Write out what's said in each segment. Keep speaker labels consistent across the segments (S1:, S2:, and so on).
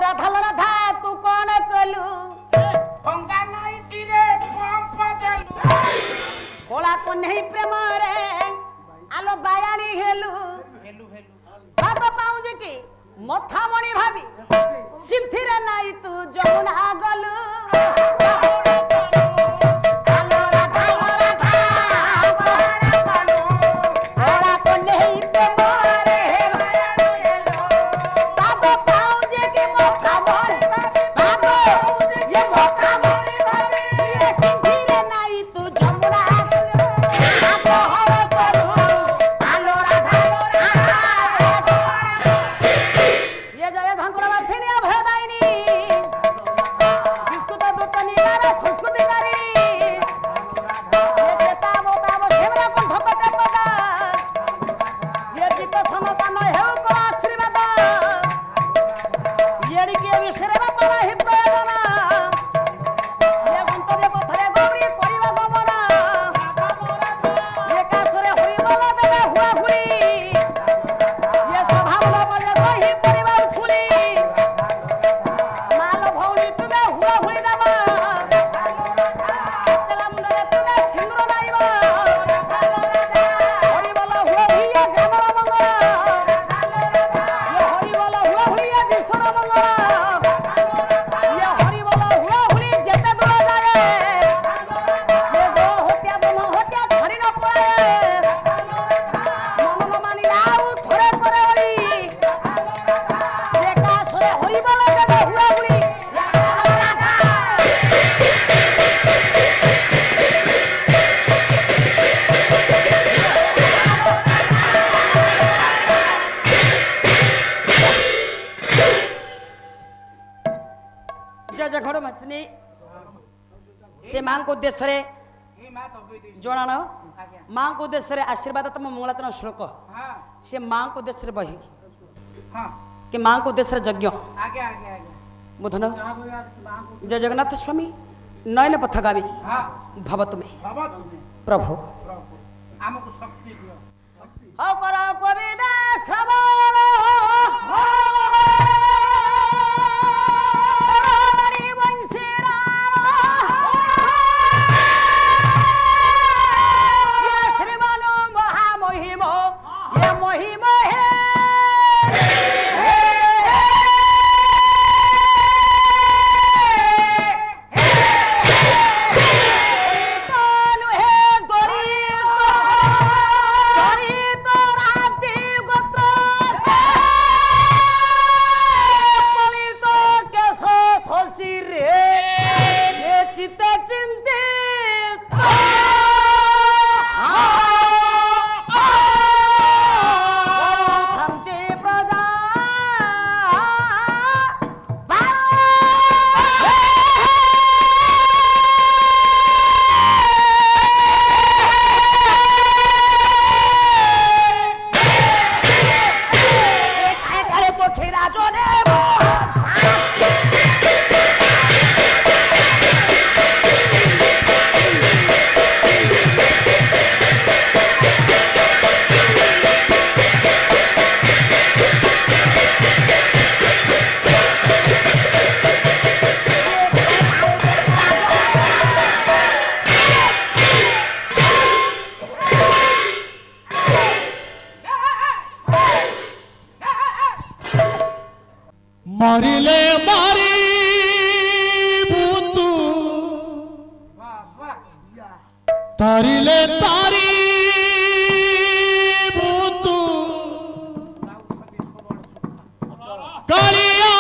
S1: রাধা রাধা তু কোন কলু
S2: গঙ্গা নাইটি রে পম্প দেলু
S1: কোলা কন্যাই প্রেম রে আলো বায়ানি হেলু
S2: হেলু হেলু
S1: ভাগ পাউজ কি মথামণি ভাবি সিদ্ধিরে নাই তু যমুনা গলু से मां को उद्देश्य जनाण मां को उद्देश्य आशीर्वाद तुम मंगलाचरण श्लोक से मां को उद्देश्य बही कि मां को उद्देश्य यज्ञ बुधन जय जगन्नाथ स्वामी नयन पथगामी भव तुम्हें प्रभु
S2: आमको शक्ति दियो
S1: हो करो कविता श्रवण
S3: मारिले मारी भूतू तारिले तारी भूतू कालिया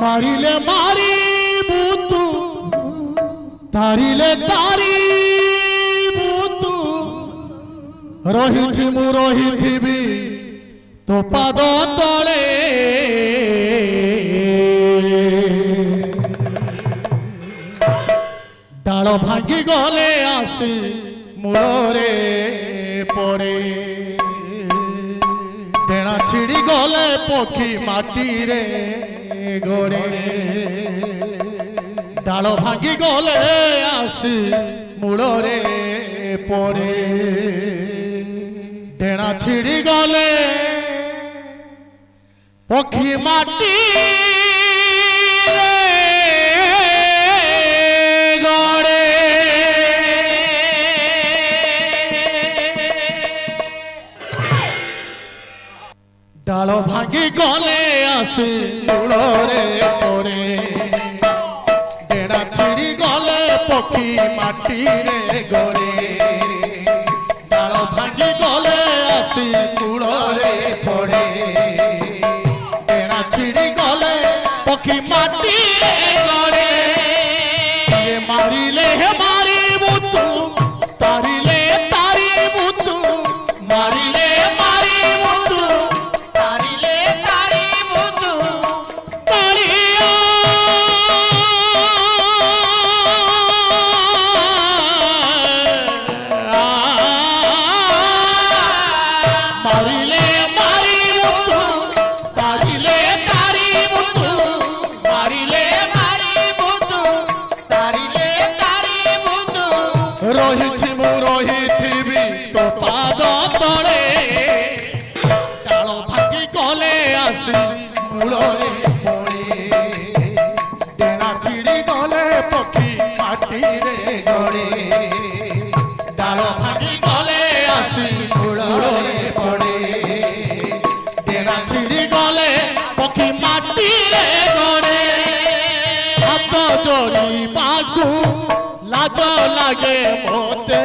S3: मारिले मारी भूतू तारिले तारी भूतू रही मु रही तो पाद तले डाल भांगी गले आसी मूलरे पड़े देना ଛିଡ଼ି ଗଲେ ପକ୍ଷୀ ମାଟିରେ ଗଡ଼େ ଡାଳ ଭାଙ୍ଗି ଗଲେ ଆସି ମୂଳରେ ପଡ଼େ ଡେଣା ଛିଡ଼ି ଗଲେ ପକ୍ଷୀ ମାଟି ডাল ভাঙি গলে আসে মূଳରେ পড়ে ডেଣା ছিড়ি গলে পক্ষী মাটিরে গড়ে ডাল ভাঙি গলে আসে মূଳରେ পড়ে ডেଣା ছিড়ি গলে পক্ষী মাটিরে গড়ে মারিলে হে মারিবু তু তারিলে তারিবু তু মারিলে মারিবু তু রহিছি মু রহিথিবি তো পাদ তলে ডাল ভাঙি গলে আসি মূଳରେ পড়ে ডেଣା ছিড়ি গলে পক্ষী মাটিরে গড়ে ডাল ভাঙি গলে আসি মূଳରେ পড়ে ডেଣା ছিড়ি গলে পক্ষী মাটিরে গড়ে হাত ଯୋଡ଼ିବାକୁ লাজ লাগে মতে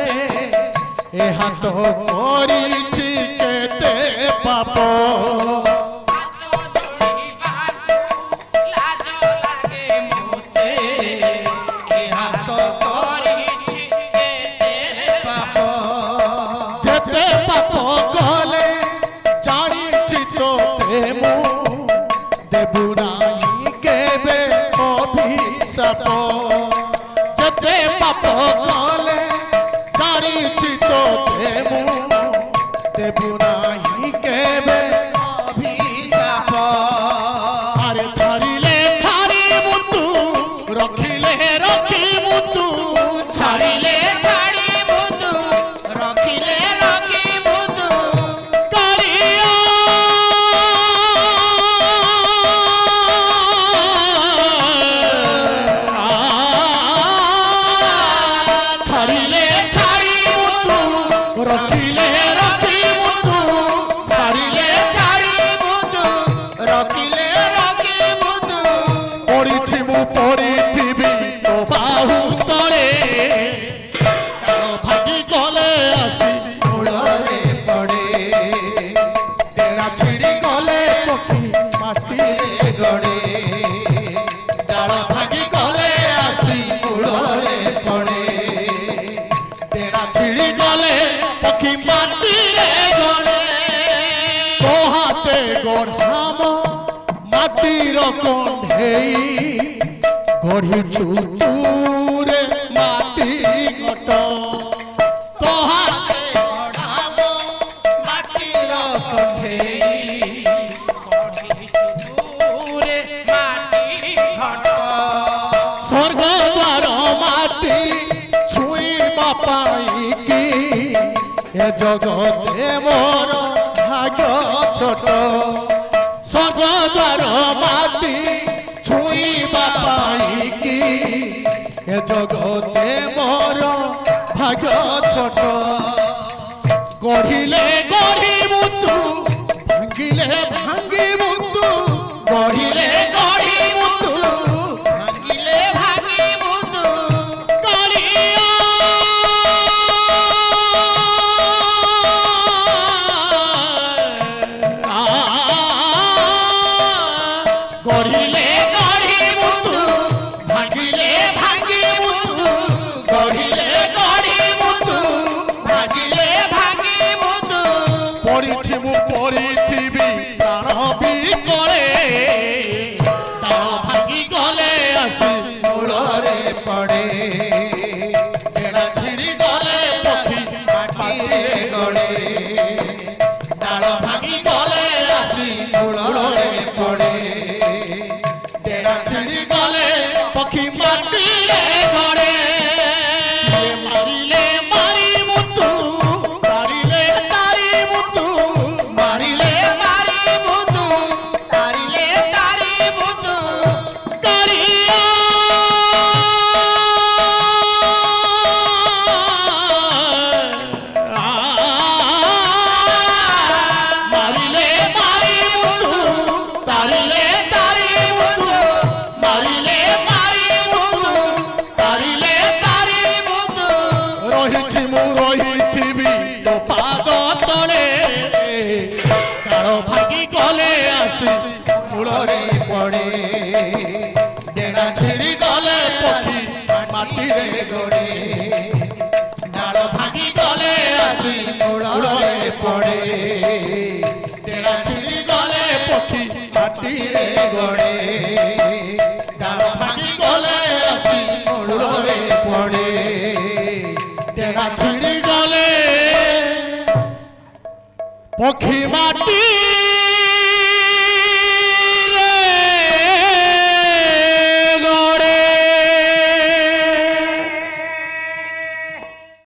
S3: এ হাত করিছি কেতে পাপ যেতে পাপ কলে জানিছি তোতে মু দেবু নাই কেবে অভিশাপ যেতে পাপ কলে জানিছি তোতে মু দেবু নাই কেবে অভিশাপ আরে ছাড়িলে ছাড়িবু তু রখিলে রখিবু তু ছাড়িলে ছাড়িবু তু রখিলে রখিবু তু কালিয়া ছাড়িলে ছাড়িবু তু রখিলে রখিবু তু ছাড়িলে ছাড়িবু তু রখিলে রখিবু তু পড়িছি মু পড়িথিবি তো বাহু তলে ডাল ভাঙি গলে আসি মূଳରେ পড়ে ডেଣା ছিড়ি গলে পক্ষী মাটিরে গড়ে ডাল ভাঙি গলে আসি মূଳରେ পড়ে ডেଣା ছিড়ি গলে পক্ষী মাটিরে গড়ে তো হাতে গড়াম মাটির কণ্ঢেই গড়িছু তুরে মাটি ঘট তো হাতে গড়াম মাটির কণ্ঢেই স্বর্গ দ্বার মাটি ছুঁইবা পাইকি এ জগতে মোর ভাগ্য ছোট স্বর্গ দ্বার মাটি ছুঁইবা পাইকি এ জগতে মোর ভাগ্য ছোট গড়িলে গড়িবু তু ভাঙ্গিলে ভাঙ্গিবু তু গড়িলে গড়িবু তু ভাঙ্গিলে ভাঙ্গিবু তু কালিয়া গড়িলে গড়িবু তু ভাঙ্গিলে ভাঙ্গিবু তু গড়িলে গড়িবু তু ভাঙ্গিলে ভাঙ্গিবু তু পড়িছি মু পড়িথিবি প্রাণ বিকলে আসি মূଳରେ পড়ে ডেଣା ছিড়ি গলে পক্ষী মাটিরে গড়ে ডাল ভাঙি গলে আসি মূଳରେ পড়ে ডেଣା ছিড়ি গলে পক্ষী মাটিরে গড়ে ডাল ভাঙি গলে আসি মূଳରେ পড়ে ডেଣା ছিড়ি গলে পক্ষী মাটি